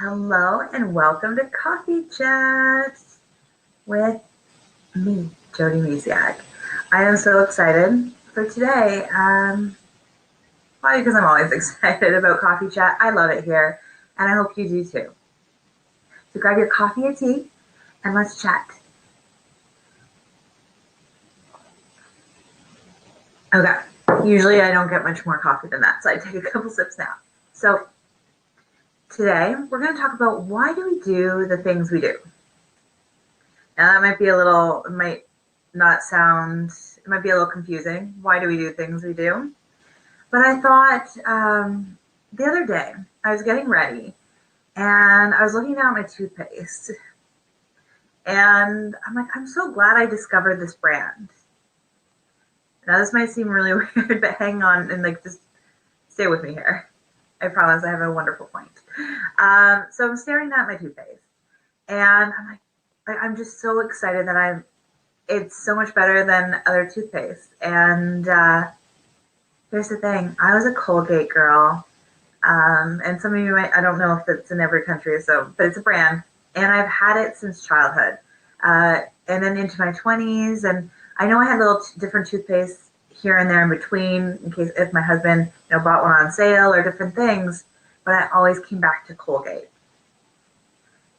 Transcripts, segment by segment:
Hello and welcome to Coffee Chat with me, Jody Misiak. I am so excited for today. Probably because I'm always excited about Coffee Chat. I love it here, and I hope you do too. So grab your coffee or tea, and let's chat. Okay. Usually I don't get much more coffee than that, so I take a couple sips now. So today we're going to talk about why do we do the things we do. Now that might be it might not sound, it might be a little confusing. Why do we do things we do? But I thought the other day I was getting ready and I was looking down at my toothpaste and I'm like, I'm so glad I discovered this brand. Now this might seem really weird, but hang on and just stay with me here. I promise I have a wonderful point. So I'm staring at my toothpaste and I'm just so excited that it's so much better than other toothpaste. And here's the thing, I was a Colgate girl. And some of you I don't know if it's in every country, but it's a brand. And I've had it since childhood. And then into my 20s. And I know I had little different toothpaste here and there in between, in case if my husband bought one on sale or different things. But I always came back to Colgate.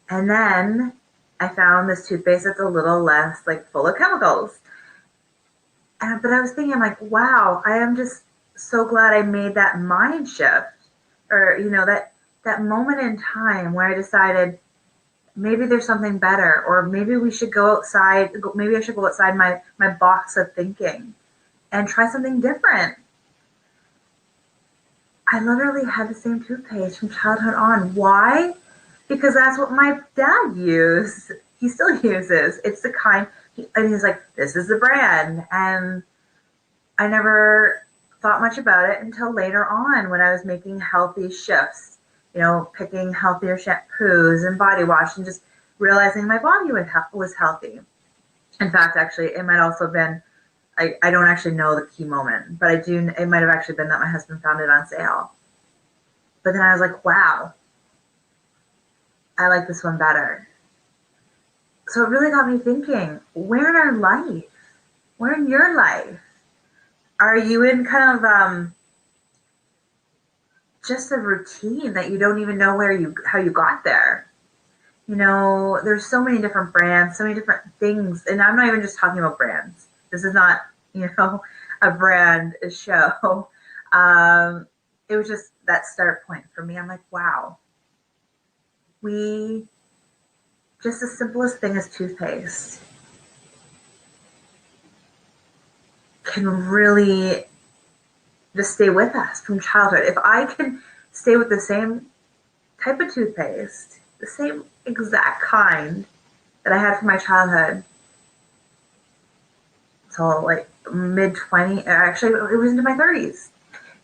And then I found this toothpaste that's a little less full of chemicals. But I was thinking, I'm like, wow, I am just so glad I made that mind shift, or that moment in time where I decided maybe there's something better, or maybe we should go outside. Maybe I should go outside my box of thinking and try something different. I literally had the same toothpaste from childhood on. Why? Because that's what my dad used. He still uses. It's the kind, and he's like, this is the brand. And I never thought much about it until later on when I was making healthy shifts, picking healthier shampoos and body wash and just realizing my body was healthy. In fact, actually, it might also have been, I don't actually know the key moment, but it might have actually been that my husband found it on sale. But then I was like, wow, I like this one better. So it really got me thinking, where in our life, where in your life, are you in kind of just a routine that you don't even know how you got there? There's so many different brands, so many different things, and I'm not even just talking about brands. This is not, a brand show. It was just that start point for me. I'm like, wow, just the simplest thing as toothpaste can really just stay with us from childhood. If I can stay with the same type of toothpaste, the same exact kind that I had from my childhood, till mid 20, actually it was into my 30s.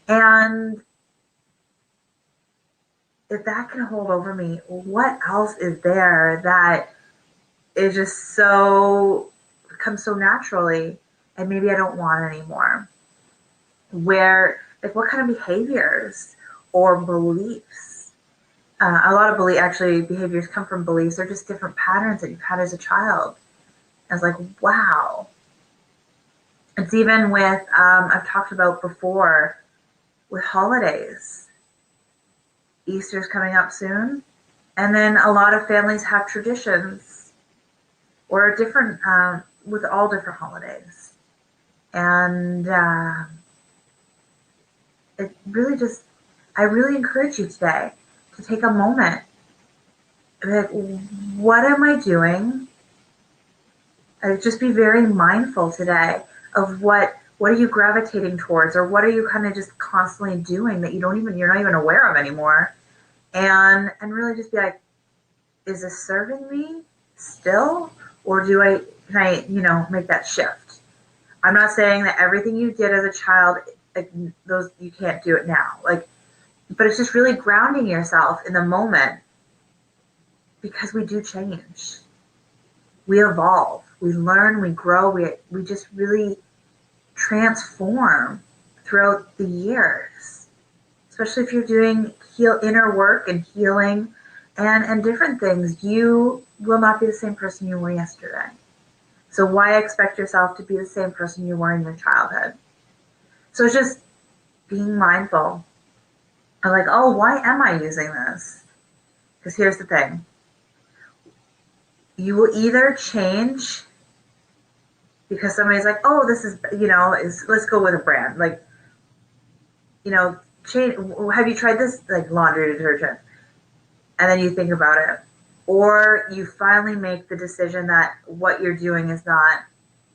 And if that can hold over me, what else is there that is just comes so naturally and maybe I don't want anymore? What kind of behaviors or beliefs? A lot of behaviors come from beliefs. They're just different patterns that you've had as a child. I was like, wow. It's even with, I've talked about before, with holidays. Easter's coming up soon. And then a lot of families have traditions or different, with all different holidays. And I really encourage you today to take a moment. What am I doing? Just be very mindful today of what are you gravitating towards, or what are you kind of just constantly doing that you're not even aware of anymore, and really just be like, is this serving me still, or can I make that shift? I'm not saying that everything you did as a child, those you can't do it now, but it's just really grounding yourself in the moment, because we do change, we evolve, we learn, we grow, we just really transform throughout the years, especially if you're doing inner work and healing and different things, you will not be the same person you were yesterday. So why expect yourself to be the same person you were in your childhood? So it's just being mindful. I'm like, oh, why am I using this? Because here's the thing. You will either change because somebody's like, oh, this is, let's go with a brand. Like, change, have you tried this, like, laundry detergent? And then you think about it. Or you finally make the decision that what you're doing is not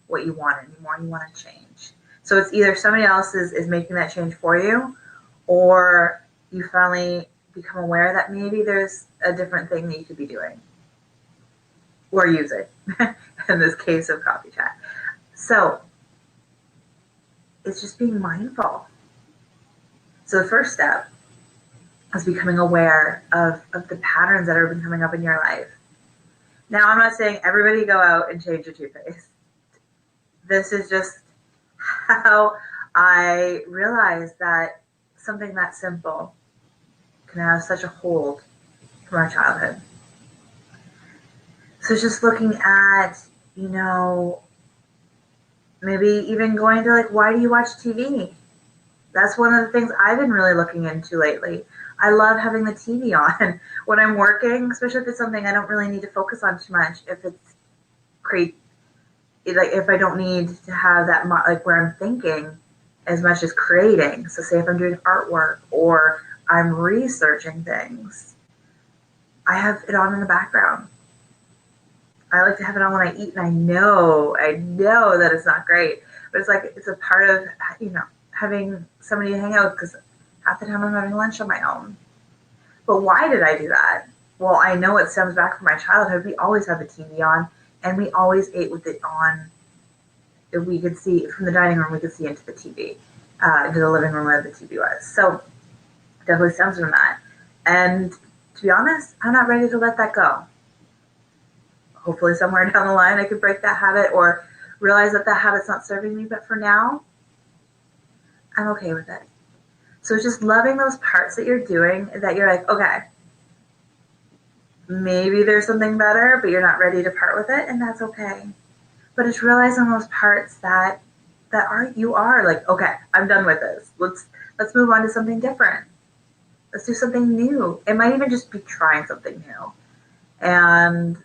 what you want anymore. You want to change. So it's either somebody else is making that change for you, or you finally become aware that maybe there's a different thing that you could be doing or using in this case of coffee chat. So it's just being mindful. So the first step is becoming aware of the patterns that have been coming up in your life. Now, I'm not saying everybody go out and change your toothpaste. This is just how I realized that something that simple can have such a hold from our childhood. So just looking at, maybe even going to, like, why do you watch TV? That's one of the things I've been really looking into lately. I love having the TV on when I'm working, especially if it's something I don't really need to focus on too much. If it's like if I don't need to have that like where I'm thinking as much as creating. So say if I'm doing artwork or I'm researching things, I have it on in the background. I like to have it on when I eat, and I know that it's not great, but it's like it's a part of having somebody to hang out with, because half the time I'm having lunch on my own. But why did I do that? Well, I know it stems back from my childhood. We always had the TV on, and we always ate with it on. If we could see from the dining room, we could see into the TV, into the living room where the TV was. So it definitely stems from that. And to be honest, I'm not ready to let that go. Hopefully somewhere down the line I could break that habit or realize that that habit's not serving me. But for now, I'm okay with it. So it's just loving those parts that you're doing, that you're like, okay, maybe there's something better, but you're not ready to part with it, and that's okay. But it's realizing those parts that you are like, okay, I'm done with this. Let's move on to something different. Let's do something new. It might even just be trying something new. And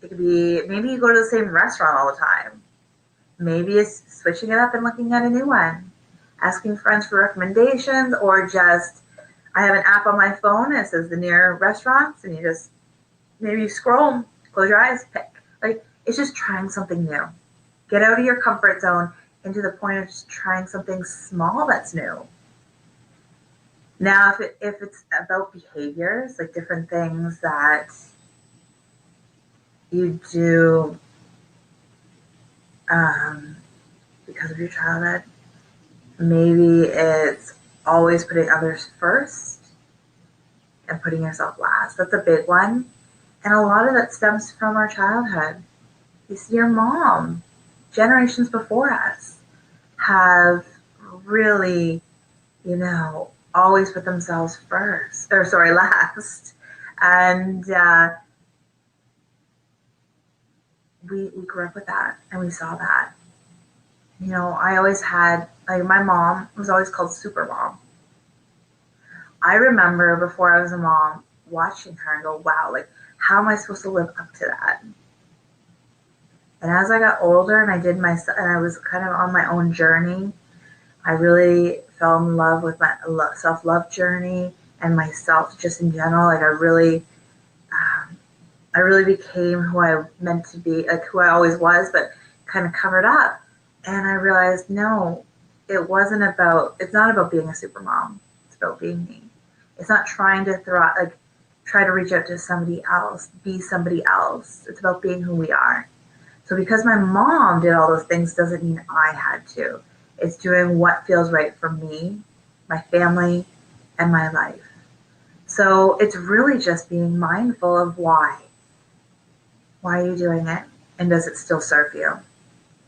it could be, maybe you go to the same restaurant all the time. Maybe it's switching it up and looking at a new one. Asking friends for recommendations, or just, I have an app on my phone that says the near restaurants, and you just, maybe you scroll, close your eyes, pick. Like, it's just trying something new. Get out of your comfort zone into the point of just trying something small that's new. Now, if it's about behaviors, like different things that you do because of your childhood, maybe it's always putting others first and putting yourself last. That's a big one. And a lot of that stems from our childhood. You see, your mom, generations before us, have really, always put themselves first, or sorry, last. And we grew up with that, and we saw that. I always had, like, my mom was always called Super Mom. I remember before I was a mom watching her and go, wow, like, how am I supposed to live up to that? And as I got older and and I was kind of on my own journey, I really fell in love with my self-love journey and myself just in general. Like, I really became who I meant to be, like who I always was, but kind of covered up. And I realized, no, it's not about being a super mom. It's about being me. It's not trying to try to reach out to somebody else, be somebody else. It's about being who we are. So because my mom did all those things doesn't mean I had to. It's doing what feels right for me, my family, and my life. So it's really just being mindful of why. Why are you doing it? And does it still serve you?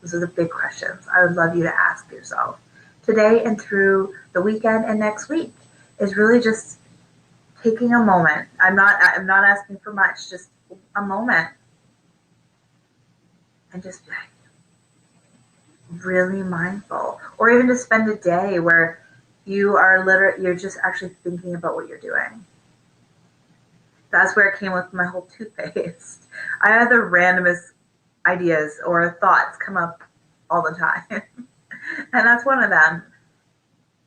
Those are the big questions I would love you to ask yourself today and through the weekend and next week, is really just taking a moment. I'm not asking for much, just a moment, and just be really mindful. Or even to spend a day where you're just actually thinking about what you're doing. That's where it came with my whole toothpaste. I had the randomest ideas or thoughts come up all the time. And that's one of them.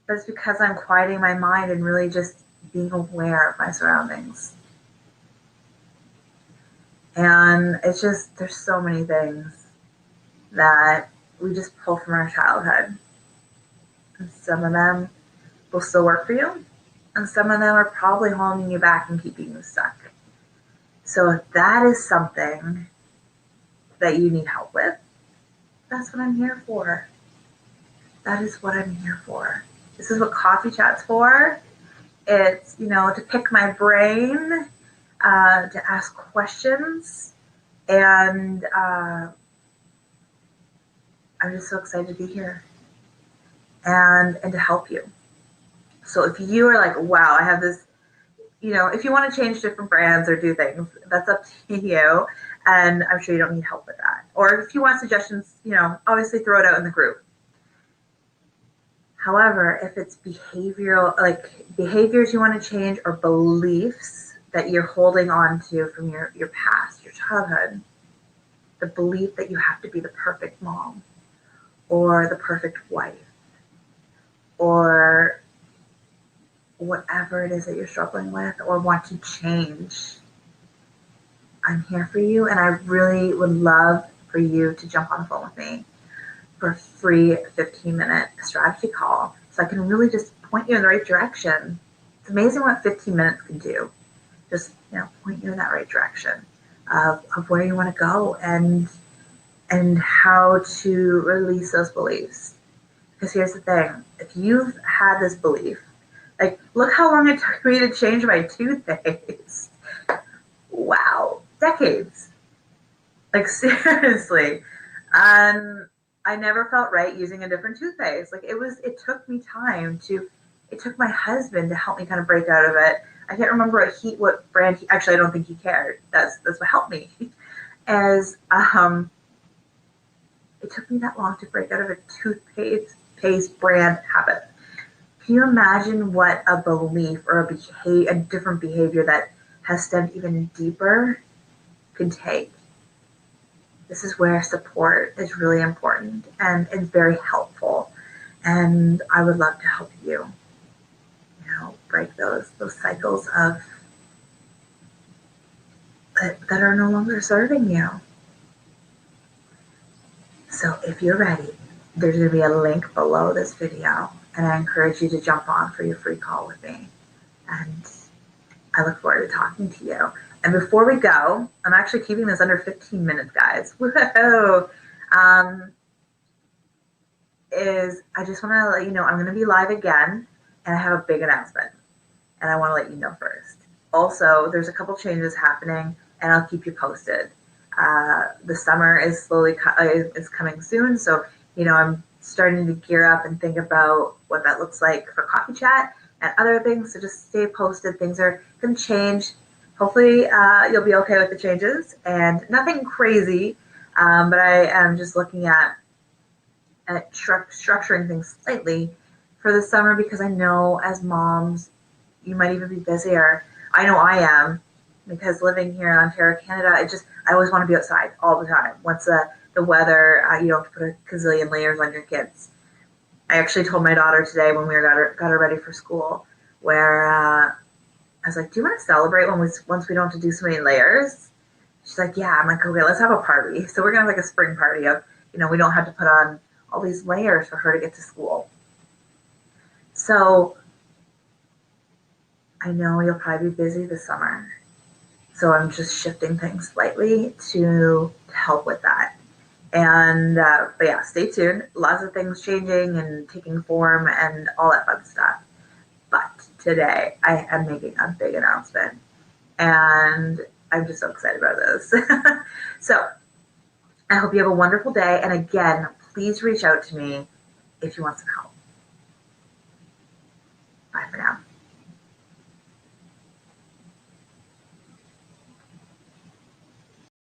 But it's because I'm quieting my mind and really just being aware of my surroundings. And it's just, there's so many things that we just pull from our childhood. And some of them will still work for you, and some of them are probably holding you back and keeping you stuck. So if that is something that you need help with, that's what I'm here for. That is what I'm here for. This is what Coffee Chat's for. It's, to pick my brain, to ask questions, and I'm just so excited to be here and to help you. So if you are like, wow, I have this, if you want to change different brands or do things, that's up to you. And I'm sure you don't need help with that. Or if you want suggestions, obviously throw it out in the group. However, if it's behavioral, like behaviors you want to change or beliefs that you're holding on to from your past, your childhood, the belief that you have to be the perfect mom or the perfect wife or whatever it is that you're struggling with or want to change, I'm here for you. And I really would love for you to jump on the phone with me for a free 15-minute strategy call so I can really just point you in the right direction. It's amazing what 15 minutes can do. Just, point you in that right direction of where you want to go and how to release those beliefs. Because here's the thing, if you've had this belief, like, look how long it took me to change my toothpaste. Wow, decades. Like, seriously. And I never felt right using a different toothpaste. Like, it took me time it took my husband to help me kind of break out of it. I can't remember what brand actually, I don't think he cared. That's what helped me. As, it took me that long to break out of a toothpaste brand habit. Can you imagine what a belief or a different behavior that has stemmed even deeper could take? This is where support is really important and is very helpful. And I would love to help you, break those cycles of that are no longer serving you. So if you're ready, there's going to be a link below this video, and I encourage you to jump on for your free call with me. And I look forward to talking to you. And before we go, I'm actually keeping this under 15 minutes, guys. Woohoo! I just want to let you know I'm going to be live again, and I have a big announcement, and I want to let you know first. Also, there's a couple changes happening, and I'll keep you posted. The summer is is coming soon, so I'm starting to gear up and think about what that looks like for Coffee Chat and other things. So just stay posted. Things are going to change. Hopefully, you'll be okay with the changes and nothing crazy. But I am just looking at structuring things slightly for the summer because I know as moms, you might even be busier. I know I am because living here in Ontario, Canada, I always want to be outside all the time. Once the weather, you don't have to put a gazillion layers on your kids. I actually told my daughter today when we got her ready for school, where I was like, "Do you want to celebrate once we don't have to do so many layers?" She's like, "Yeah." I'm like, "Okay, let's have a party." So we're gonna have like a spring party of, we don't have to put on all these layers for her to get to school. So I know you'll probably be busy this summer. So I'm just shifting things slightly to help with that. And, but yeah, stay tuned. Lots of things changing and taking form and all that fun stuff. But today I am making a big announcement and I'm just so excited about this. So I hope you have a wonderful day. And again, please reach out to me if you want some help.